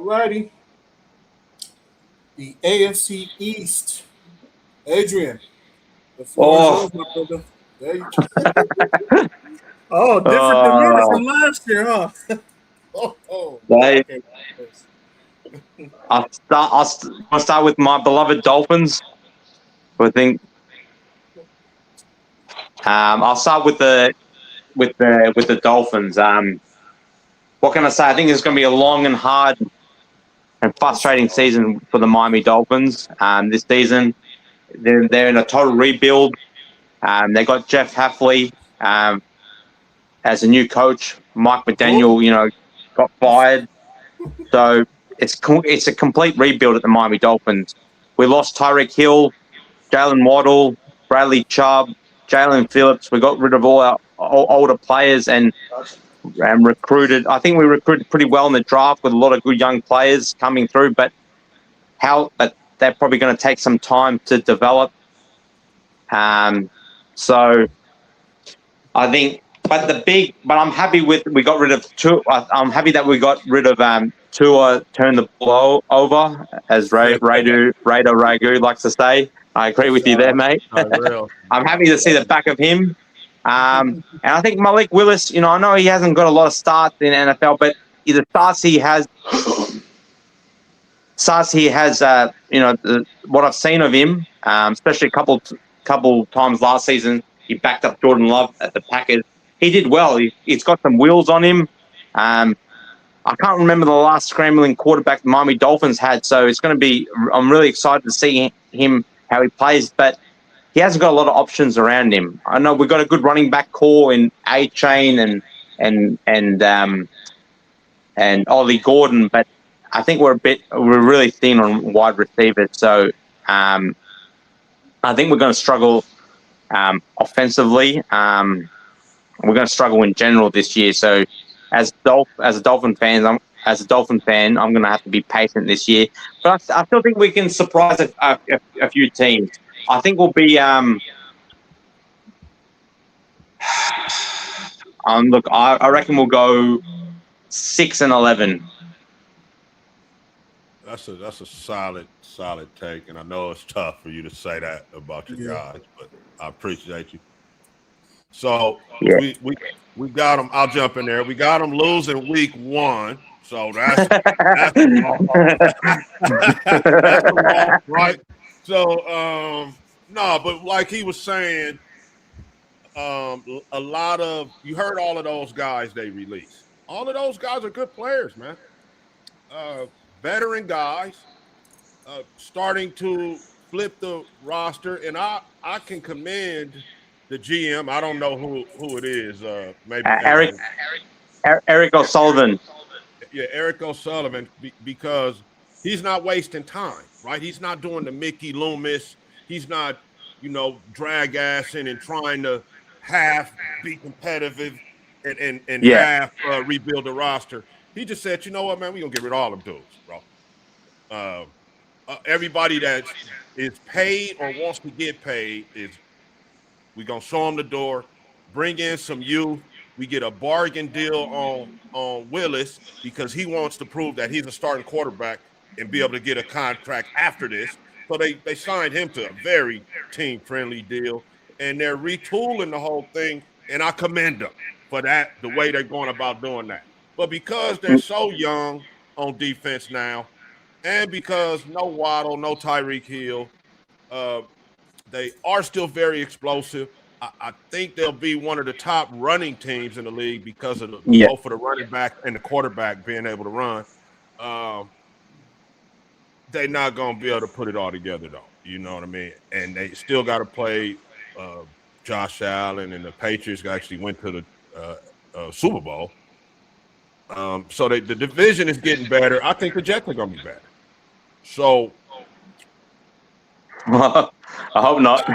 righty. The AFC East. Adrian, the floor is Oh, yours, my brother. There you Oh, different than mine uh, from last year, huh? Oh, they, okay. Yes. I'll start with my beloved Dolphins. I think I'll start with the Dolphins. What can I say? I think it's going to be a long and hard and frustrating season for the Miami Dolphins. This season, they're in a total rebuild. They got Jeff Hafley as a new coach. Mike Who? McDaniel, got fired. So it's a complete rebuild at the Miami Dolphins. We lost Tyreek Hill, Jalen Waddle, Bradley Chubb, Jalen Phillips. We got rid of all our older players and recruited. I think we recruited pretty well in the draft with a lot of good young players coming through. But they're probably going to take some time to develop. So I think, but I'm happy we got rid of two. I'm happy that we got rid of Tua, turn the ball over, as Ragu likes to say. I agree with you there, mate. Tyrell. I'm happy to see the back of him. And I think Malik Willis, I know he hasn't got a lot of starts in NFL, but the starts he has, what I've seen of him, especially a couple times last season, he backed up Jordan Love at the Packers. He did well. He's got some wheels on him. I can't remember the last scrambling quarterback the Miami Dolphins had, so it's going to be. I'm really excited to see him how he plays, but he hasn't got a lot of options around him. I know we've got a good running back core in A Chain and Ollie Gordon, but I think we're really thin on wide receivers. So I think we're going to struggle offensively. We're going to struggle in general this year. So as a Dolphin fan, I'm going to have to be patient this year. But I still think we can surprise a few teams. I think we'll be. Look, I reckon we'll go 6-11. That's a solid take, and I know it's tough for you to say that about your guys, but I appreciate you. So Yeah. we got them. I'll jump in there. We got them losing week 1, so that's that's a loss, right? So no, but like he was saying, a lot of you heard all of those guys they released. All of those guys are good players, man. Veteran guys starting to flip the roster, and I can commend the GM. I don't know who it is. Maybe Eric O'Sullivan. Yeah, Eric O'Sullivan, because he's not wasting time, right? He's not doing the Mickey Loomis. He's not, drag assing and trying to half be competitive and half rebuild the roster. He just said, you know what, man, we're going to get rid of all them dudes, bro. Everybody that is paid or wants to get paid we're going to show them the door, bring in some youth. We get a bargain deal on Willis because he wants to prove that he's a starting quarterback and be able to get a contract after this. So they signed him to a very team-friendly deal, and they're retooling the whole thing, and I commend them for that, the way they're going about doing that. But because they're so young on defense now, and because no Waddle, no Tyreek Hill, they are still very explosive. I think they'll be one of the top running teams in the league because of both of the running back and the quarterback being able to run. They're not going to be able to put it all together, though. You know what I mean? And they still got to play Josh Allen, and the Patriots actually went to the Super Bowl. So the division is getting better. I think the Jets are going to be better. So I hope not.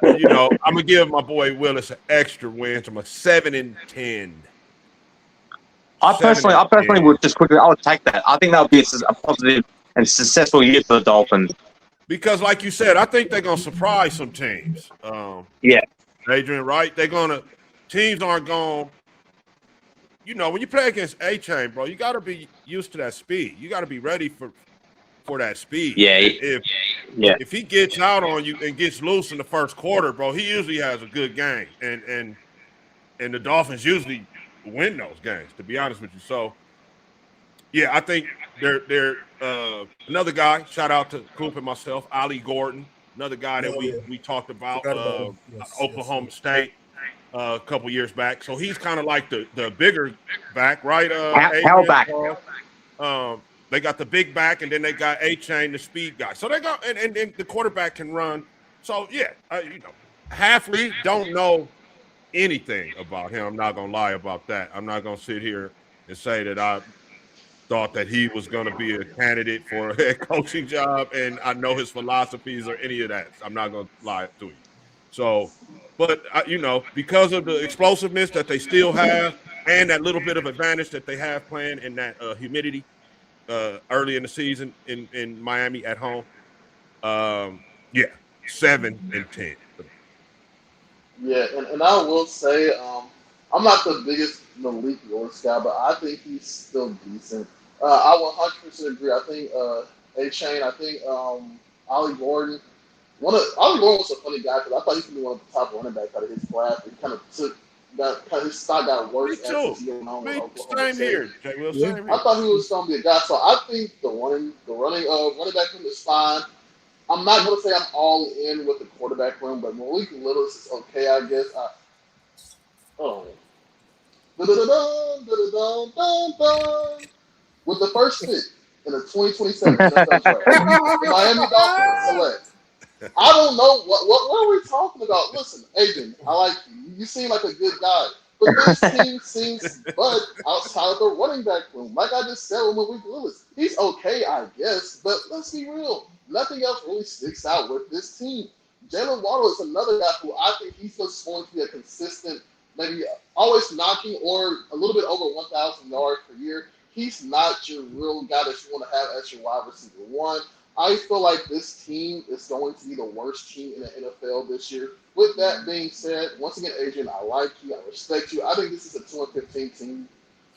I'm gonna give my boy Willis an extra win from a 7-10. I personally would just quickly. I would take that. I think that would be a positive and successful year for the Dolphins. Because, like you said, I think they're gonna surprise some teams. Yeah, Adrian, right? Teams aren't going. when you play against A-Chain, bro, you got to be used to that speed. You got to be ready for that speed. Yeah, And if he gets out on you and gets loose in the first quarter, bro, he usually has a good game. And the Dolphins usually win those games, to be honest with you. So, yeah, I think they're another guy. Shout out to Coop and myself, Ali Gordon, another guy that we talked about, Oklahoma State a couple years back. So he's kind of like the bigger back, right? How back? They got the big back, and then they got A-Chain, the speed guy. So they got and the quarterback can run. So yeah, Halfley don't know anything about him. I'm not gonna lie about that. I'm not gonna sit here and say that I thought that he was going to be a candidate for a head coaching job, and I know his philosophies or any of that. I'm not going to lie to you. So, but because of the explosiveness that they still have, and that little bit of advantage that they have playing in that humidity early in the season in Miami at home, 7-10. Yeah, and I will say, I'm not the biggest Malik Willis guy, but I think he's still decent. I 100% agree. I think A-Chain, I think Ollie Gordon. Ollie Gordon was a funny guy because I thought he could be one of the top running backs out of his class. He kind of his stock got worse as the year went on with Oklahoma State. Here, Jay Will, same here. I thought he was going to be a guy. So I think the running back room is fine. I'm not going to say I'm all in with the quarterback room, but Malik Willis is okay, I guess. With the first pick in the 2027 NFL draft, Miami Dolphins select. I don't know what are we talking about. Listen, Adrian, I like you. You seem like a good guy. But this team seems bud outside of the running back room. Like I just said with Malik Willis. He's okay, I guess, but let's be real. Nothing else really sticks out with this team. Jalen Waddle is another guy who I think he's just going to be a consistent, maybe always knocking or a little bit over 1,000 yards per year. He's not your real guy that you want to have as your wide receiver one. I feel like this team is going to be the worst team in the NFL this year. With that being said, once again, Adrian, I like you. I respect you. I think this is a 2-15 team.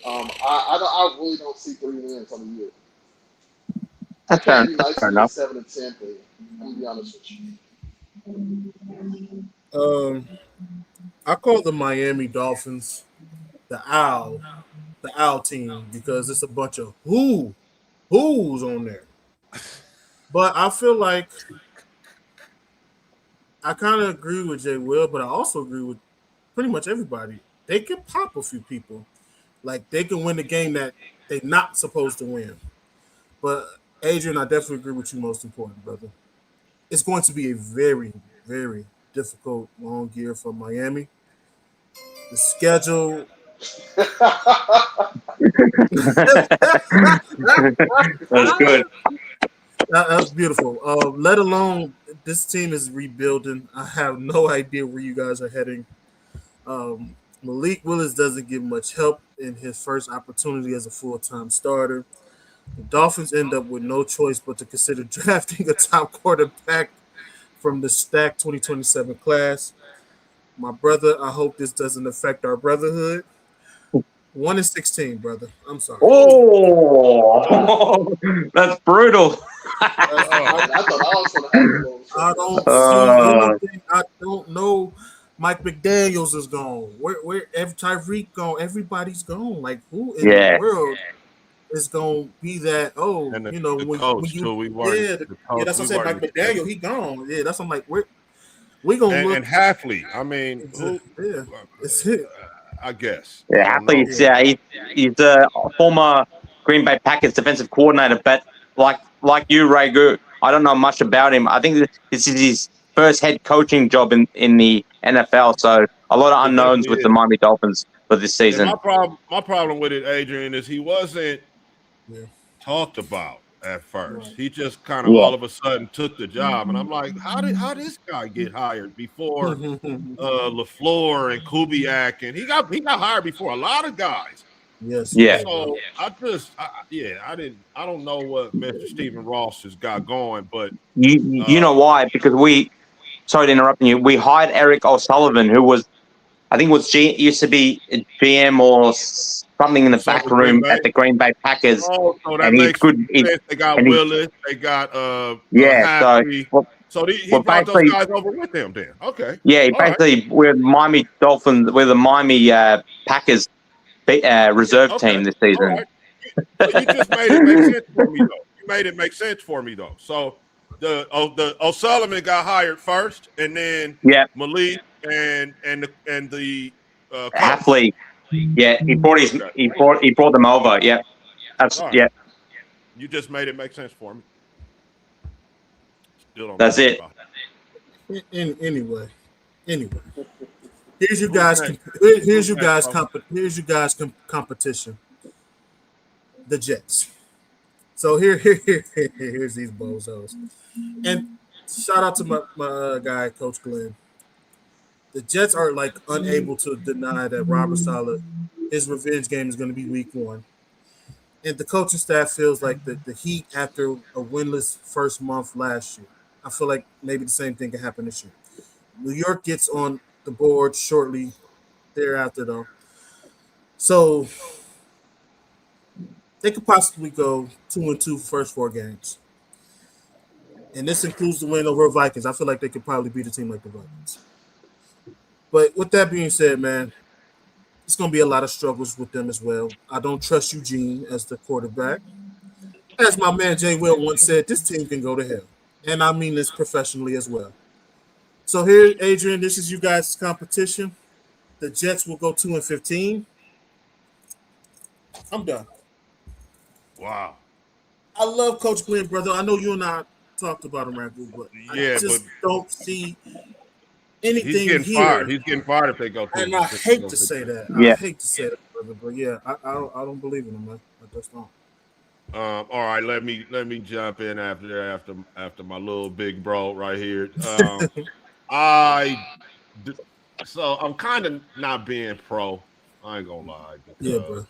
I really don't see 3 wins on the year. That's I can't be nice fair to enough. 7-10, but I'm going to be honest with you. I call the Miami Dolphins the Owl team because it's a bunch of who's on there. But I feel like I kind of agree with Jay Will, but I also agree with pretty much everybody. They can pop a few people. Like, they can win the game that they're not supposed to win. But, Adrian, I definitely agree with you most important, brother. It's going to be a very, very difficult, long year for Miami. The schedule... That's good. That's beautiful. Let alone this team is rebuilding. I have no idea where you guys are heading. Malik Willis doesn't get much help in his first opportunity as a full-time starter. The Dolphins end up with no choice but to consider drafting a top quarterback from the stacked 2027 class. My brother, I hope this doesn't affect our brotherhood. 1-16, brother. I'm sorry. Oh, that's brutal. I thought I was going to have a little. I don't see anything. I don't know. Mike McDaniels is gone. Where Tyreek gone? Everybody's gone. Like, who in the world is going to be that? Oh, And the, you know, the when coach, you too. We weren't. yeah, that's what I'm saying. Mike McDaniel, he gone. Yeah, that's what I'm like. We gonna look and Halfley. I mean, it's it. I guess. Yeah, Halfley. He's a former Green Bay Packers defensive coordinator, but like you, Ragu, I don't know much about him. I think this is his first head coaching job in the NFL, so a lot of unknowns with the Miami Dolphins for this season. And my problem with it, Adrian, is he wasn't talked about at first. Right. He just kind of all of a sudden took the job, and I'm like, how this guy get hired before LaFleur and Kubiak, and he got hired before a lot of guys. Yes. Yeah. So I don't know what Mr. Stephen Ross has got going, but you know why? Because sorry to interrupt you. We hired Eric O'Sullivan, who was, I think, used to be a GM or something in the So back the Green room Bay. at the Green Bay Packers, Oh, so that and he's makes good. sense. They got And he, Willis. They got yeah. So, Happy. well, So he well, brought those basically, guys over with him. Then okay. yeah, All right. we're Miami Dolphins. We're the Miami Packers reserve Okay. team this All season. right. So you just made it make sense for me though. You made it make sense for me though. So the O'Sullivan got hired first, and then Yeah, Malik and the coach. Halfley. Yeah, Okay. he brought them over. Yeah, All right. yeah, You just made it make sense for me. Still don't know that's much it. about Anyway, here's you Who's guys. next? Here's Who's you next, guys. bro? Here's you guys competition. The Jets. So here's these bozos. And shout out to my guy, Coach Glenn. The Jets are like unable to deny that Robert Saleh, his revenge game is going to be week 1. And the coaching staff feels like the Heat after a winless first month last year. I feel like maybe the same thing can happen this year. New York gets on the board shortly thereafter, though. So they could possibly go 2-2 first 4 games. And this includes the win over Vikings. I feel like they could probably beat a team like the Vikings. But with that being said, man, it's going to be a lot of struggles with them as well. I don't trust Eugene as the quarterback. As my man Jay Will once said, this team can go to hell. And I mean this professionally as well. So here, Adrian, this is you guys' competition. The Jets will go 2-15. I'm done. Wow. I love Coach Glenn, brother. I know you and I talked about him, Ragu, but Yeah, I just but don't see he's anything getting here. fired. He's getting fired if they go to. And I hate to say that. I Yeah, hate to say that, brother, but yeah, I don't believe in him, man. I just don't. All right, let me jump in after my little big bro right here. I so I'm kind of not being pro. I ain't gonna lie Yeah, because bro.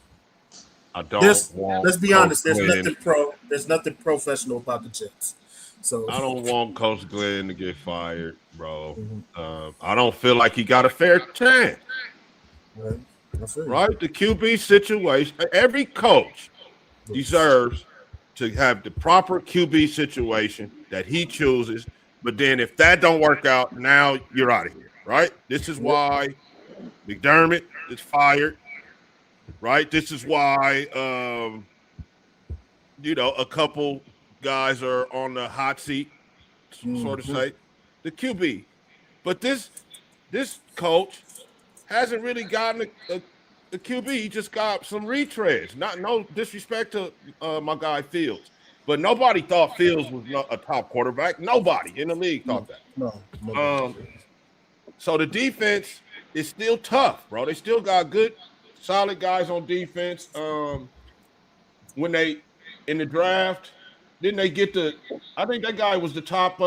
I don't want. Let's be Coach honest. There's Glenn. nothing pro. There's nothing professional about the Jets. So I don't want Coach Glenn to get fired, bro. Mhm. I don't feel like he got a fair chance. Right. I feel you. Right, the QB situation. Every coach deserves to have the proper QB situation that he chooses. But then if that don't work out, now you're out of here, right? This is why McDermott is fired, right? This is why a couple guys are on the hot seat, so to say. The QB. But this coach hasn't really gotten a QB. He just got some retreads. No disrespect to my guy Fields, but nobody thought Fields was a top quarterback. Nobody in the league thought that. No. So the defense is still tough, bro. They still got good, solid guys on defense. When they in the draft, didn't they get I think that guy was the top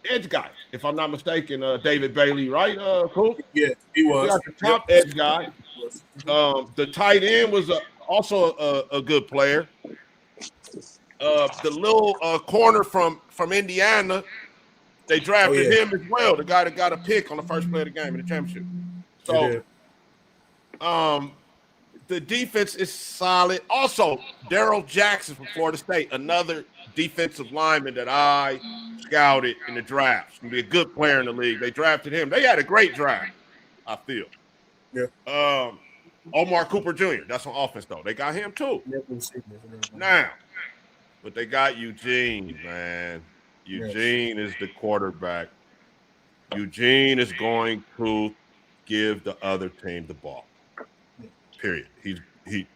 edge guy, if I'm not mistaken. David Bailey, right? Cool. Yeah, he was. We got the top edge guy. The tight end was also a good player. The little corner from Indiana, they drafted him as well. The guy that got a pick on the first play of the game in the championship. So, the defense is solid. Also, Darrell Jackson from Florida State, another defensive lineman that I scouted in the draft. He's going to be a good player in the league. They drafted him. They had a great draft, I feel. Yeah. Omar Cooper Jr., that's on offense, though. They got him, too. Now, but they got Eugene, man. Eugene is the quarterback. Eugene is going to give the other team the ball. Period. You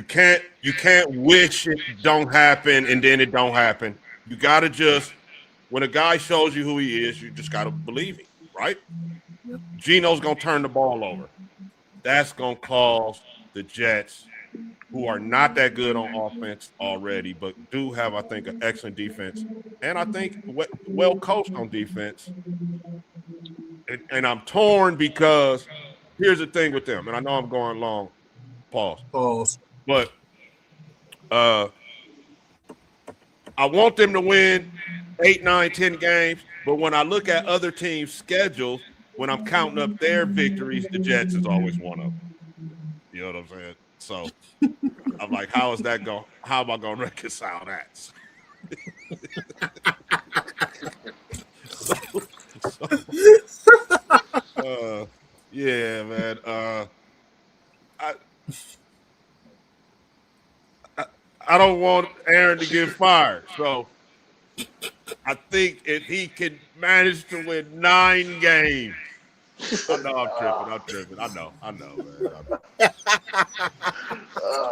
can't wish it don't happen and then it don't happen. You gotta just when a guy shows you who he is, you just gotta believe him, right? Gino's gonna turn the ball over. That's gonna cause the Jets, who are not that good on offense already, but do have, I think, an excellent defense, and I think well coached on defense. And I'm torn because here's the thing with them, and I know I'm going long. Pause. But I want them to win 8, 9, 10 games. But when I look at other teams' schedules, when I'm counting up their victories, the Jets is always one of them. I'm saying? So I'm like, how am I going to reconcile that? Yeah, man. I, I I don't want Aaron to get fired. So I think if he can manage to win 9 games, I know I'm tripping. I know, man. I know.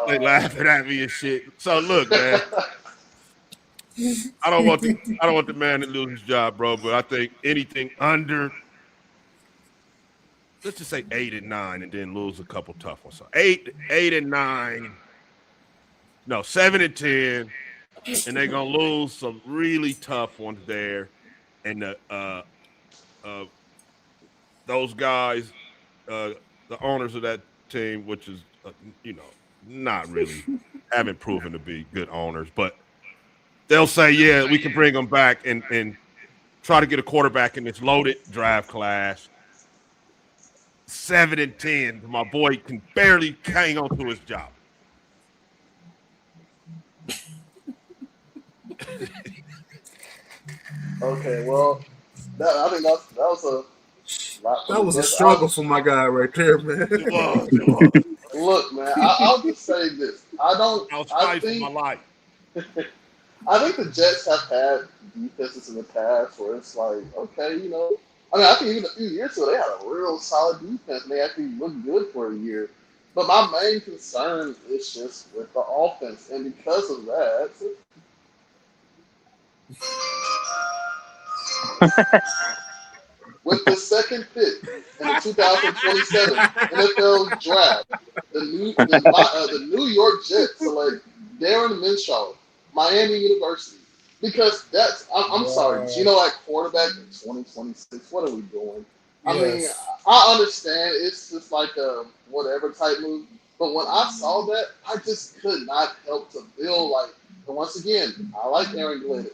They laughing at me and shit. So look, man. I don't want the man to lose his job, bro. But I think anything under, let's just say 8 and 9, and then lose a couple tough ones. So 8 and 9, no 7 and 10, and they're gonna lose some really tough ones there, and uh, those guys, the owners of that team, which is not really haven't proven to be good owners, but they'll say, yeah, we can bring them back and try to get a quarterback in this loaded draft class. 7 and 10, my boy can barely hang on to his job. Okay, well, I think that was a lot. That was a struggle for my guy right there, man. It was. Look, man, I'll just say this. I was fighting for my life. I think the Jets have had defenses in the past where it's like, okay, I think even a few years ago they had a real solid defense and they actually looked good for a year. But my main concern is just with the offense, and because of that, with the second pick in the 2027 NFL draft, the New York Jets select Darren Minshew, Miami University. Because I'm sorry, Gino at quarterback in 2026. What are we doing? I mean, I understand it's just like a whatever type move, but when I saw that, I just could not help to feel like. And once again, I like Aaron Glenn.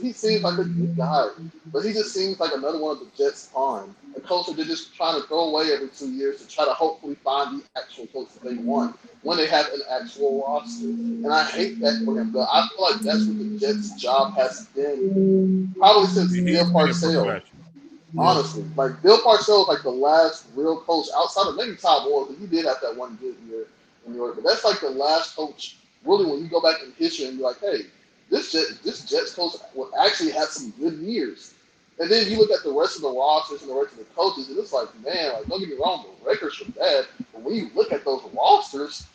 He seems like a good guy, but he just seems like another one of the Jets' pawn. A coach that they're just trying to throw away every 2 years to try to hopefully find the actual coach that they want when they have an actual roster. And I hate that for him, but I feel like that's what the Jets' job has been probably since Bill Parcells. Honestly, like Bill Parcells is like the last real coach outside of maybe Todd Bowles, but he did have that one good year in New York. But that's like the last coach. Really, when you go back in history and be like, hey, this Jets coach will actually have some good years. And then you look at the rest of the rosters and the rest of the coaches, and it's like, man, like don't get me wrong, the records are bad. But when you look at those rosters,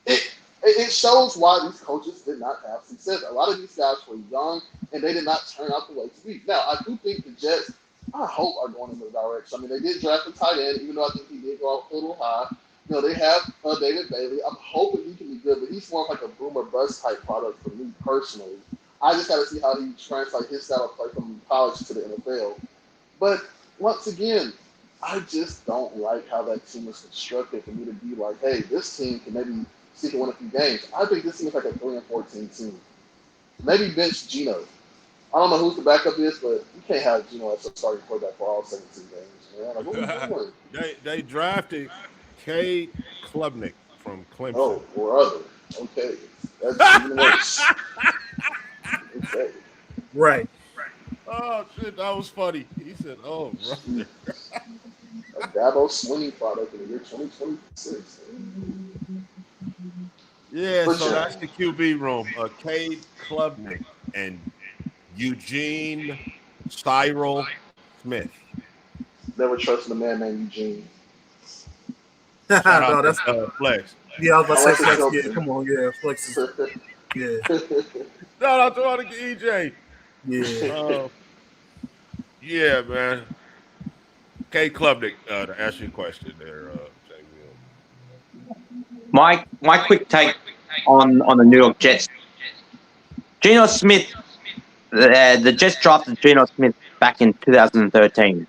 it shows why these coaches did not have success. A lot of these guys were young, and they did not turn out the way to be. Now, I do think the Jets, I hope, are going in the direction. I mean, they did draft a tight end, even though I think he did go off a little high. They have David Bailey. I'm hoping he can be good, but he's more of like a boomer bust type product for me personally. I just got to see how he translates his style of play from college to the NFL. But once again, I just don't like how that team is constructed for me to be like, hey, this team can maybe see can win a few games. I think this team is like a 3-14 team. Maybe bench Gino. I don't know who the backup is, but you can't have Gino as a starting quarterback for all 17 games, man. Like, what are we doing? They drafted Cade Klubnik from Clemson. Oh, brother. Okay. That's even worse. Okay. Right. Oh, shit, that was funny. He said, oh, brother. A Dabo swinging product in the year 2026. Yeah, so that's the QB room. Cade Klubnik and Eugene Cyril Smith. Never trusted a man named Eugene. Shout out that's Flex. Yeah, I was about to say Flex. Yeah, come on, yeah, Flex. Yeah. Shout out to all the EJ. Yeah. Yeah, man. Cade Klubnik, to answer your question there, My quick take on the New York Jets. Geno Smith, the Jets drafted Geno Smith back in 2013,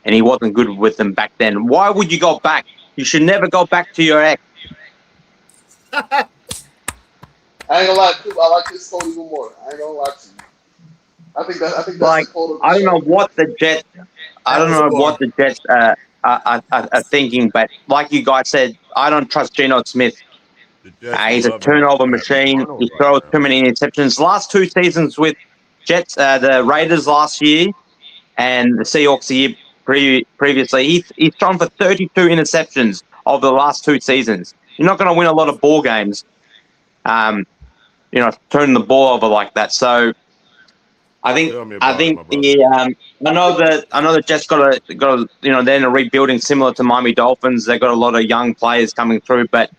and he wasn't good with them back then. Why would you go back? You should never go back to your ex. I ain't gonna lie to you. I like this quote even more. I ain't gonna lie to you. I think that's like, the quote of the I don't show. know what the Jets. I don't know what the Jets are thinking, but like you guys said, I don't trust Geno Smith. The Jets He's would a love to have turnover him in the machine. finals He right throws now. too many interceptions. Last 2 seasons with Jets, the Raiders last year, and the Seahawks the year previously, he's thrown for 32 interceptions over the last 2 seasons. You're not going to win a lot of ball games, turning the ball over like that. So I think Tell me about it, my brother. I know that Jets got they're in a rebuilding similar to Miami Dolphins. They've got a lot of young players coming through, but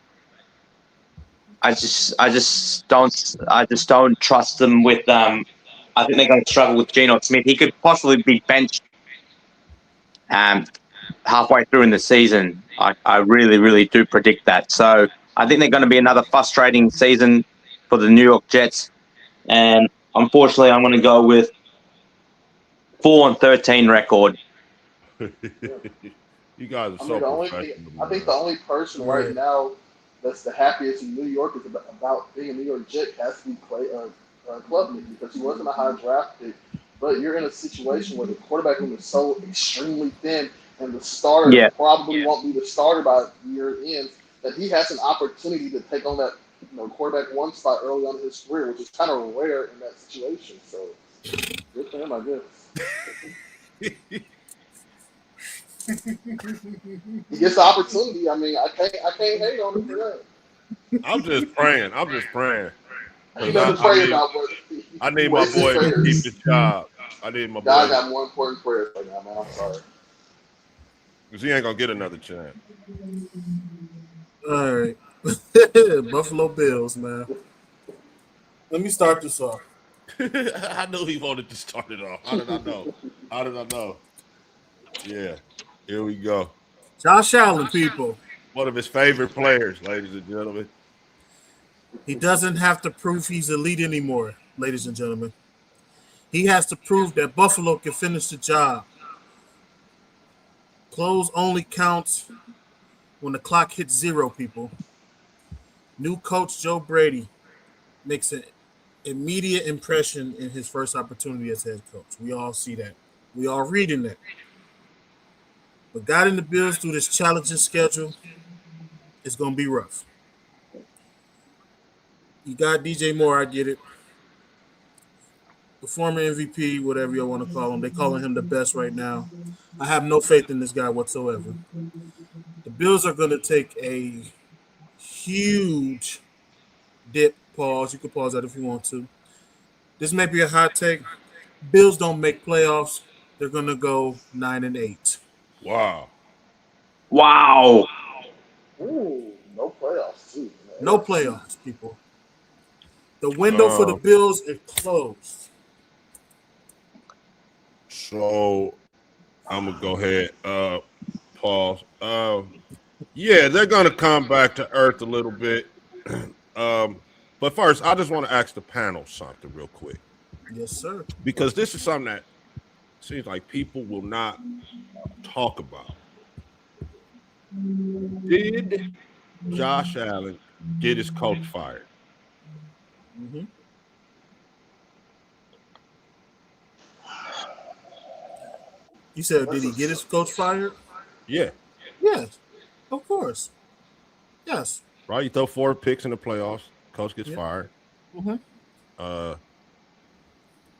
I just don't trust them with. I think they're going to struggle with Geno Smith. He could possibly be benched halfway through in the season. I really, really do predict that. So I think they're going to be another frustrating season for the New York Jets. And unfortunately, I'm going to go with 4-13 record. You guys are I so mean, the only thing professional, I think man. the only person right now that's the happiest in New York is about being a New York Jet has to be Klubnik because he wasn't a high draft pick. But you're in a situation where the quarterback room is so extremely thin, and the starter Yeah, probably won't be the starter by year end. That he has an opportunity to take on that quarterback one spot early on in his career, which is kind of rare in that situation. So good for him, I guess. He gets the opportunity. I mean, I can't hate on him for that. I'm just praying. I'm just praying. Ain't Because nothing to pray about, but I he need my wasted boy to keep prayers. his job. I need my God boy got more important prayers right now, man. I'm sorry. because he ain't gonna get another chance. All right. Buffalo Bills, man. Let me start this off. I knew he wanted to start it off. How did I know? How did I know? Yeah. Here we go. Josh Allen, people. One of his favorite players, ladies and gentlemen. He doesn't have to prove he's elite anymore, ladies and gentlemen. He has to prove that Buffalo can finish the job. Close only counts when the clock hits zero, people. New coach Joe Brady makes an immediate impression in his first opportunity as head coach. We all see that. We all reading that. But guiding the Bills through this challenging schedule is going to be rough. You got DJ Moore, I get it. The former MVP, whatever you want to call him. They calling him the best right now. I have no faith in this guy whatsoever. The Bills are going to take a huge dip. Pause. You can pause that if you want to. This may be a hot take. Bills don't make playoffs. They're going to go 9-8. Wow. wow. Ooh, no playoffs too. In the No AFC. playoffs, people. The window for the Um, Bills is closed. so I'm gonna go ahead. Pause. Yeah, they're gonna come back to earth a little bit. But first, I just want to ask the panel something real quick Yes, sir. because this is something that seems like people will not talk about. Did Josh Allen get his coach fired? Mm-hmm. You said, did That's he get his coach fired? Yeah, Yes, of course. Yes. right. You throw 4 picks in the playoffs, coach gets Yeah. fired. Mm-hmm. Uh,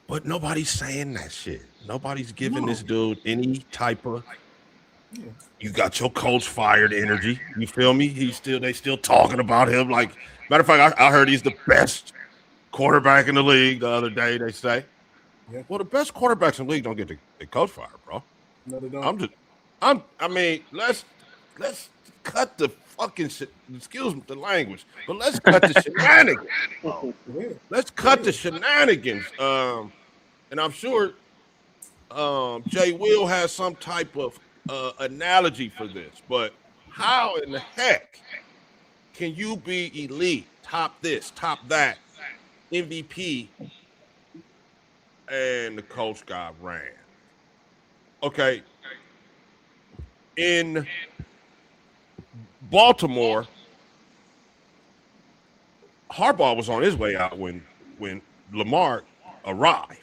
but nobody's saying that shit. Nobody's giving No. this dude any type of Yeah. you got your coach fired energy. You feel me? They still talking about him. Like matter of fact, I heard he's the best quarterback in the league the other day. They say, Yeah. well, the best quarterbacks in the league don't get the coach fired, bro. No, they don't. I'm just, I mean, let's cut the fucking shit. Excuse me, the language, but let's cut the shenanigans, bro. Yeah. Let's cut the shenanigans. And I'm sure Jay Will has some type of analogy for this, but how in the heck can you be elite, top this, top that, MVP, and the coach got ran? Okay, in Baltimore, Harbaugh was on his way out when Lamar arrived,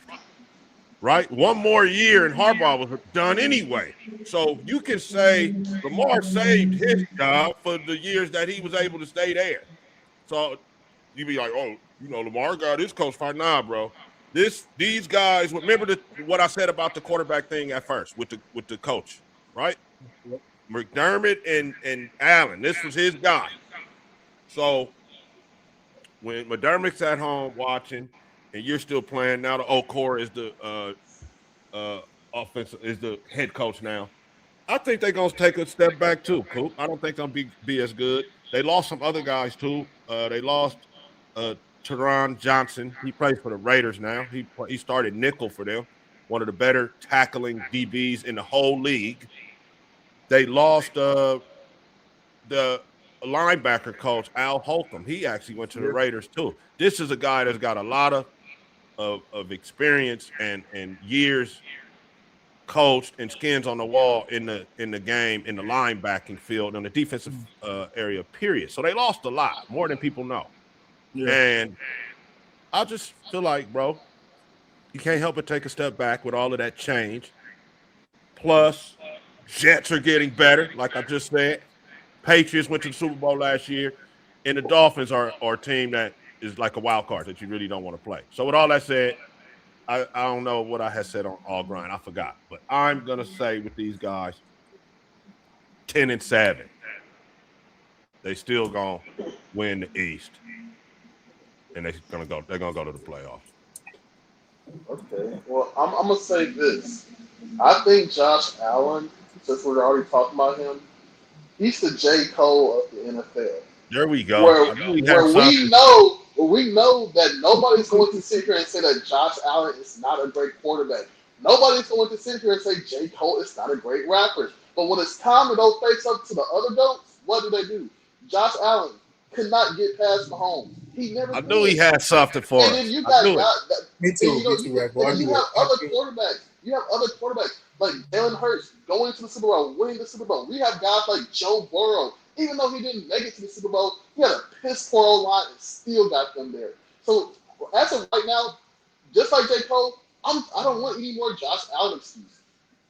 right? One more year and Harbaugh was done anyway. So you can say Lamar saved his job for the years that he was able to stay there. So you be like, oh, Lamar got his coach fired. Nah, bro. These guys, remember what I said about the quarterback thing at first with the coach, right? McDermott and Allen. This was his guy. So when McDermott's at home watching and you're still playing, now the Okor is the offense is the head coach now. I think they're gonna take a step back too, Coop. I don't think they'll be as good. They lost some other guys too. They lost Teron Johnson. He plays for the Raiders now. He started nickel for them, one of the better tackling DBs in the whole league. They lost the linebacker coach Al Holcomb. He actually went to the Raiders too. This is a guy that's got a lot of experience and years coached and skins on the wall in the game, in the linebacking field, in the defensive area, period. So they lost a lot, more than people know. Yeah. And I just feel like, bro, you can't help but take a step back with all of that change. Plus, Jets are getting better, like I just said. Patriots went to the Super Bowl last year, and the Dolphins are a team that is like a wild card that you really don't want to play. So with all that said, I don't know what I had said on All Grind. I forgot. But I'm going to say with these guys, 10-7. They still going to win the East. And they're going to go to the playoffs. Okay. Well, I'm going to say this. I think Josh Allen, since we're already talking about him, he's the J. Cole of the NFL. There we go. Where we know that nobody's going to sit here and say that Josh Allen is not a great quarterback. Nobody's going to sit here and say J. Cole is not a great rapper. But when it's time to go face up to the other goats, what do? Josh Allen could not get past Mahomes. He never. I knew he had something for us. And then you got me too. You have other quarterbacks. You have other quarterbacks like Jalen Hurts going to the Super Bowl, winning the Super Bowl. We have guys like Joe Burrow. Even though he didn't make it to the Super Bowl, he had a piss poor old line and still got them there. So as of right now, just like J. Cole, I don't want any more Josh Allen excuses.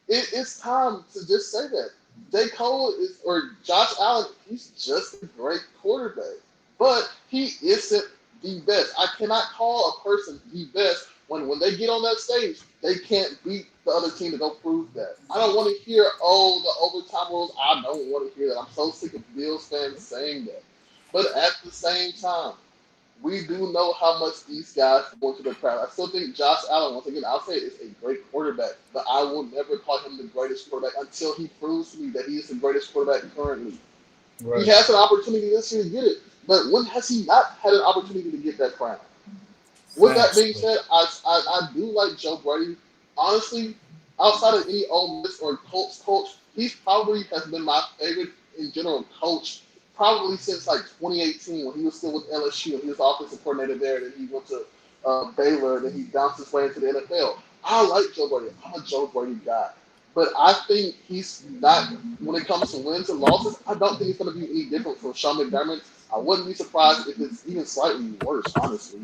It's time to just say that J. Cole or Josh Allen, he's just a great quarterback, but he isn't the best. I cannot call a person the best when they get on that stage, they can't beat the other team to go prove that. I don't want to hear, the overtime rules. I don't want to hear that. I'm so sick of Bills fans saying that. But at the same time, we do know how much these guys go to the crowd. I still think Josh Allen, once again, I'll say it, is a great quarterback, but I will never call him the greatest quarterback until he proves to me that he is the greatest quarterback currently. Right. He has an opportunity this year to get it, but when has he not had an opportunity to get that crown? With that being said, I do like Joe Brady. Honestly, outside of any Ole Miss or Colts coach, he probably has been my favorite in general coach probably since like 2018 when he was still with LSU and he was offensive coordinator there. Then he went to Baylor and then he bounced his way into the NFL. I like Joe Brady. I'm a Joe Brady guy. But I think he's not, when it comes to wins and losses, I don't think it's going to be any different from Sean McDermott. I wouldn't be surprised if it's even slightly worse, honestly.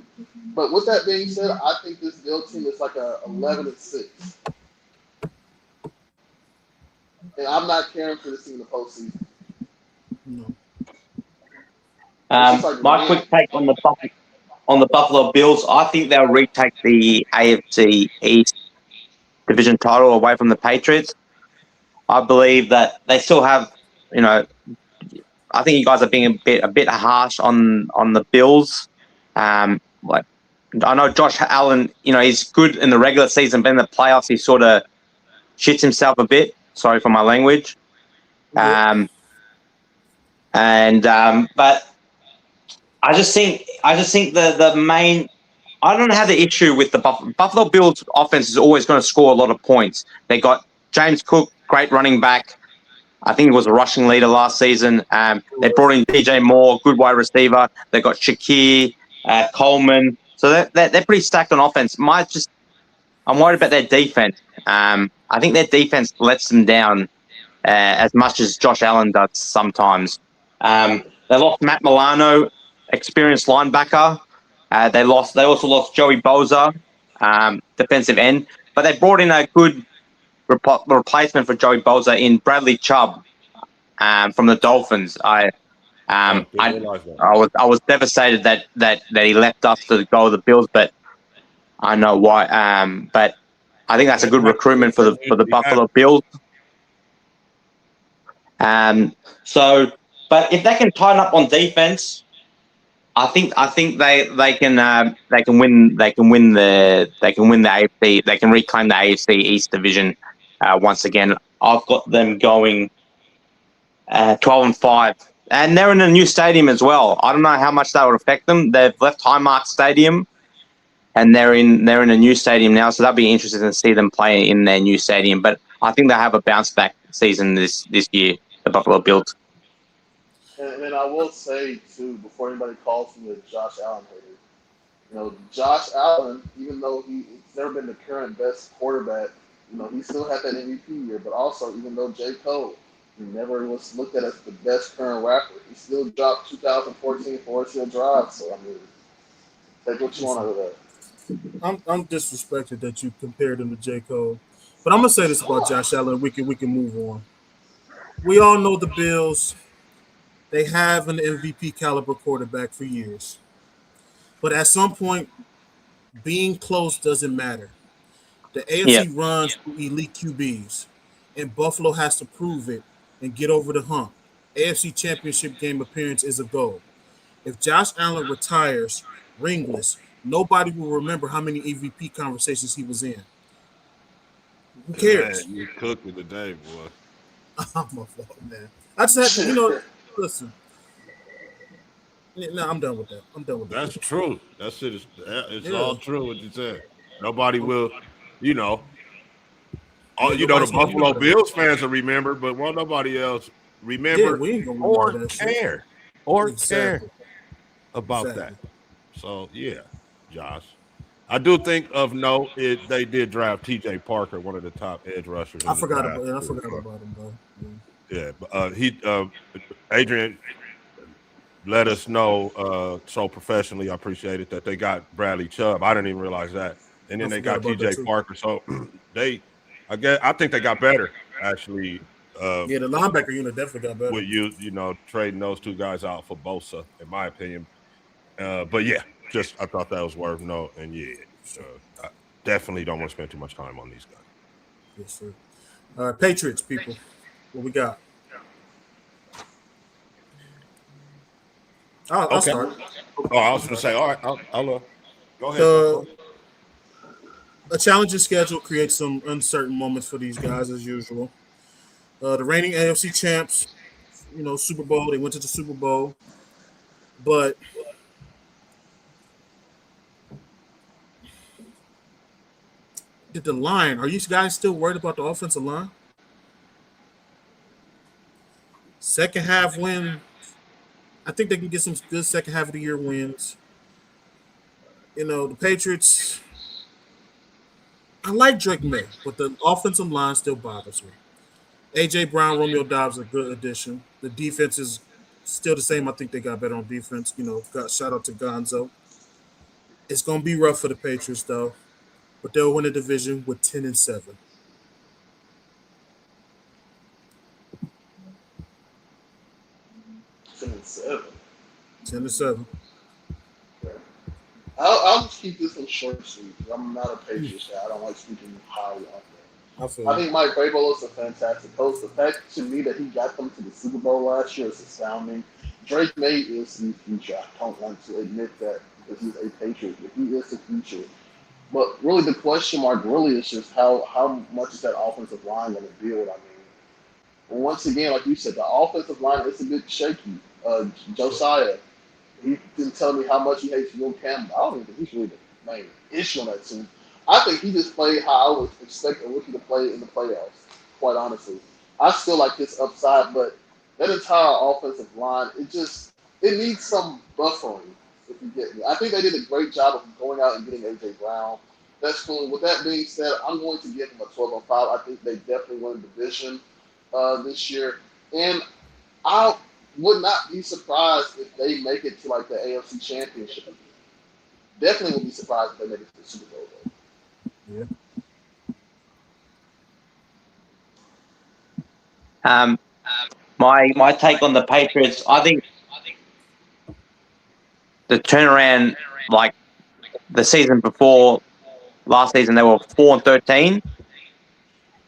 But with that being said, I think this Bill team is like a 11-6. And I'm not caring for this team in the postseason. No. My quick take on the Buffalo Bills, I think they'll retake the AFC East division title away from the Patriots. I believe that they still have, I think you guys are being a bit harsh on the Bills. Like I know Josh Allen, he's good in the regular season, but in the playoffs he sort of shits himself a bit. Sorry for my language. But I just think the main. I don't have the issue with the Buffalo Bills offense is always going to score a lot of points. They got James Cook, great running back. I think he was a rushing leader last season. They brought in DJ Moore, good wide receiver. They got Shakir, Coleman. So they're pretty stacked on offense. I'm worried about their defense. I think their defense lets them down as much as Josh Allen does sometimes. They lost Matt Milano, experienced linebacker. They also lost Joey Bosa, defensive end. but they brought in a good replacement for Joey Bosa in Bradley Chubb from the Dolphins. Didn't realize that. I was devastated that he left us to go with the Bills, but I know why. But I think that's a good recruitment for the Buffalo Bills. But if they can tighten up on defense, I think they can win the AFC. They can reclaim the AFC East division once again. I've got them going 12-5, and they're in a new stadium as well. I don't know how much that would affect them. They've left Highmark Stadium, and they're in a new stadium now. So that'll be interesting to see them play in their new stadium. But I think they'll have a bounce back season this year. The Buffalo Bills. And I will say too, before anybody calls me a Josh Allen hater, Josh Allen, even though he's never been the current best quarterback, he still had that MVP year. But also, even though J. Cole, he never was looked at as the best current rapper, he still dropped 2014 Forest Hill Drive. So I mean, take what you want out of that. I'm disrespected that you compared him to J. Cole, but I'm gonna say this about Josh Allen. We can move on. We all know the Bills. They have an MVP caliber quarterback for years, but at some point, being close doesn't matter. The AFC runs through elite QBs, and Buffalo has to prove it and get over the hump. AFC Championship game appearance is a goal. If Josh Allen retires ringless, nobody will remember how many EVP conversations he was in. Who cares? Man, you cooked it today, boy. I'm my fault, man. I just had to, listen. No, I'm done with that. That's true. That's it. It's all true what you said. Nobody will, the Buffalo Bills fans will remember, but won't nobody else remember or care about that. So yeah, Josh. I do think of note they did draft T.J. Parker, one of the top edge rushers. I forgot about him, bro. Yeah, but Adrian let us know so professionally. I appreciate it that they got Bradley Chubb. I didn't even realize that, and then they got T.J. Parker. So I think they got better actually. The linebacker unit definitely got better. With trading those two guys out for Bosa, in my opinion. But yeah, I thought that was worth note, and I definitely don't want to spend too much time on these guys. Yes, sir. All right, Patriots people, what we got? I'll start. Oh, I was going to say, all right, I'll go ahead. A challenging schedule creates some uncertain moments for these guys as usual. The reigning AFC champs, Super Bowl. They went to the Super Bowl, but did the line? Are you guys still worried about the offensive line? Second half win. I think they can get some good second half of the year wins. The Patriots. I like Drake May, but the offensive line still bothers me. A.J. Brown, Romeo Dobbs are a good addition. The defense is still the same. I think they got better on defense. Shout out to Gonzo. It's going to be rough for the Patriots, though, but they'll win the division with 10-7. 10-7. 10-7. I'll just keep this one short and sweet. I'm not a Patriots fan. I don't like speaking highly on them. I think Mike Vrabel is a fantastic coach. The fact to me that he got them to the Super Bowl last year is astounding. Drake May is the future. I don't want to admit that because he's a Patriot, but he is the future. But really, the question mark really is just how much is that offensive line going to build? I mean, once again, like you said, the offensive line is a bit shaky. Josiah, he didn't tell me how much he hates Will Campbell. I don't even think he's really the main issue on that team. I think he just played how I would expect a rookie to play in the playoffs, quite honestly. I still like his upside, but that entire offensive line, it needs some buffering, if you get me. I think they did a great job of going out and getting A.J. Brown. That's cool. With that being said, I'm going to give them a 12-5. I think they definitely won the division this year. And I would not be surprised if they make it to the AFC Championship. Definitely would be surprised if they make it to the Super Bowl. Yeah. My take on the Patriots, I think the turnaround, like the season before last season, they were 4-13,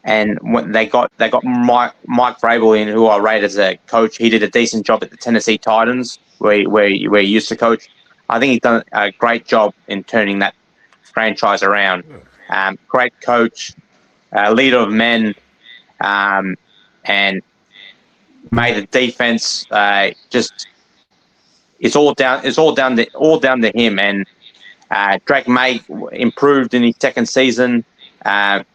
and when they got Mike Vrabel in, who I rate as a coach. He did a decent job at the Tennessee Titans, where he used to coach. I think he's done a great job in turning that franchise around. Great coach, leader of men, and made the defense just. It's all down to him. And Drake May improved in his second season as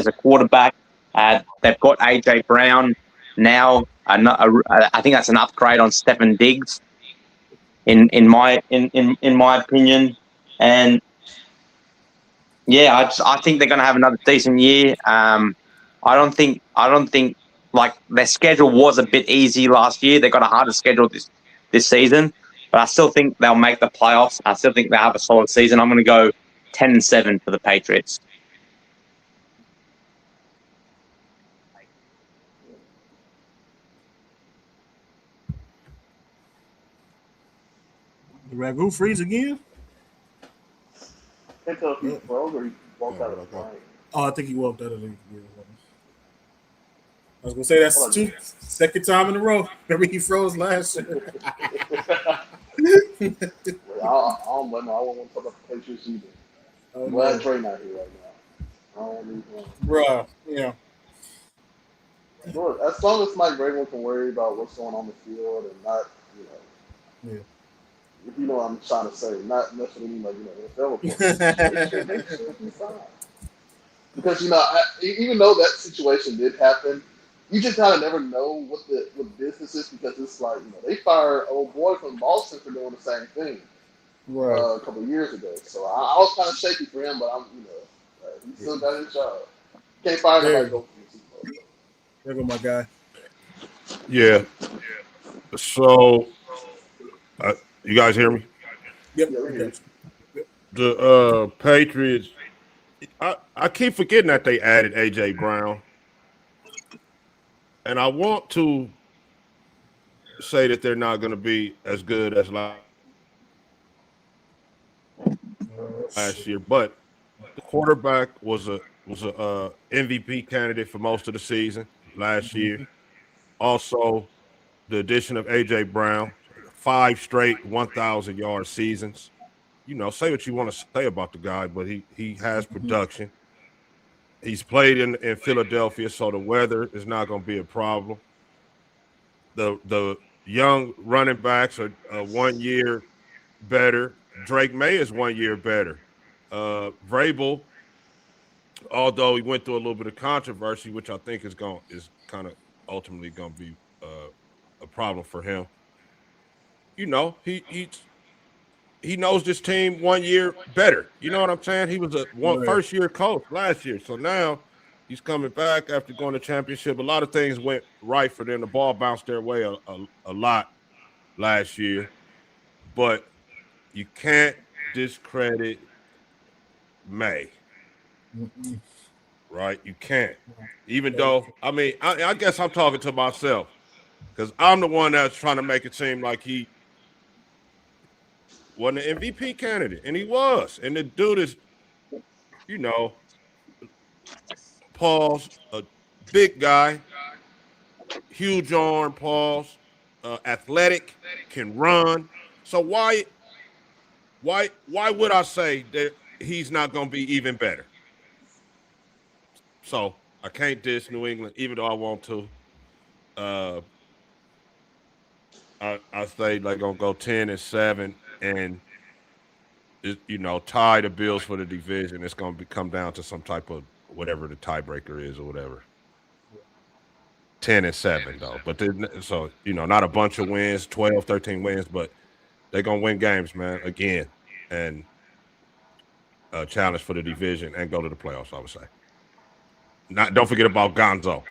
a quarterback. They've got AJ Brown now. I think that's an upgrade on Stephen Diggs in my opinion. And yeah, I think they're going to have another decent year. I don't think like their schedule was a bit easy last year. They got a harder schedule this season, but I still think they'll make the playoffs. I still think they'll have a solid season. I'm going to go 10-7 for the Patriots. The Ragu freeze again? Can't tell if he froze or he walked out of the plane. Oh, I think he walked out of the. I was gonna say that's second time in a row. Remember he froze last year. I don't blame him. I wouldn't want to talk about the Patriots either. I'm glad Trey not here right now. I don't need one. Bruh, yeah. Look, as long as Mike Vrabel can worry about what's going on the field and not, if you know what I'm trying to say, not necessarily like NFL reports, they should be fine. Because even though that situation did happen, you just kind of never know what business is, because it's like they fired old boy from Boston for doing the same thing a couple of years ago. So I was kind of shaky for him, but he still got his job. Can't fire nobody. Go there go my guy. Yeah. So, you guys hear me? Yep. The Patriots. I keep forgetting that they added AJ Brown, and I want to say that they're not going to be as good as last year. But the quarterback was a MVP candidate for most of the season last year. Also, the addition of AJ Brown, 5 straight 1,000-yard seasons. Say what you want to say about the guy, but he has production. He's played in Philadelphia, so the weather is not going to be a problem. The young running backs are 1 year better. Drake May is 1 year better. Vrabel, although he went through a little bit of controversy, which I think is kind of ultimately going to be a problem for him. He knows this team 1 year better. You know what I'm saying? He was a first year coach last year. So now he's coming back after going to championship. A lot of things went right for them. The ball bounced their way a lot last year. But you can't discredit May. Right? You can't. Even though, I guess I'm talking to myself, because I'm the one that's trying to make it seem like he wasn't an MVP candidate, and he was. And the dude is, Paul's a big guy, huge arm, Paul's athletic, can run. So why would I say that he's not going to be even better? So I can't diss New England, even though I want to. I say they're going to go 10-7 and tie the Bills for the division. It's going to come down to some type of whatever the tiebreaker is or whatever. 10-7 though, but not a bunch of wins, 12, 13 wins, but they're going to win games, man, again, and challenge for the division and go to the playoffs, I would say. Don't forget about Gonzo.